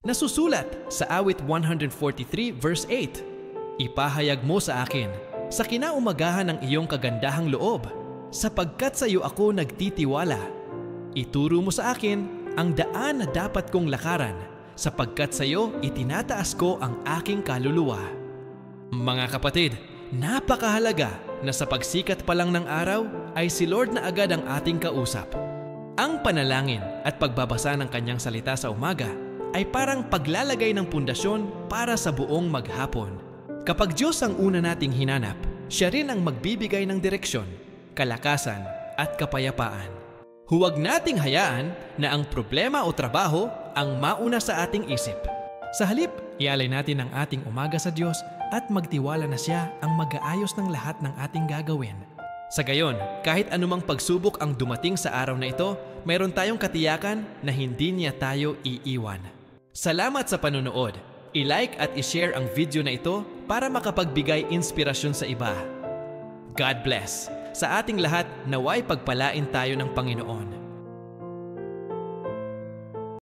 Nasusulat sa awit 143 verse 8, "Ipahayag mo sa akin sa kinaumagahan ng iyong kagandahang loob, sapagkat sa iyo ako nagtitiwala. Ituro mo sa akin ang daan na dapat kong lakaran, sapagkat sa iyo itinataas ko ang aking kaluluwa." Mga kapatid, napakahalaga na sa pagsikat pa lang ng araw ay si Lord na agad ang ating kausap. Ang panalangin at pagbabasa ng kanyang salita sa umaga ay parang paglalagay ng pundasyon para sa buong maghapon. Kapag Diyos ang una nating hinanap, siya rin ang magbibigay ng direksyon, kalakasan at kapayapaan. Huwag nating hayaan na ang problema o trabaho ang mauna sa ating isip. Sa halip, ialay natin ang ating umaga sa Diyos at magtiwala na siya ang mag-aayos ng lahat ng ating gagawin. Sa gayon, kahit anumang pagsubok ang dumating sa araw na ito, mayroon tayong katiyakan na hindi niya tayo iiwan. Salamat sa panonood. I-like at i-share ang video na ito para makapagbigay inspirasyon sa iba. God bless. Sa ating lahat, naway pagpalain tayo ng Panginoon.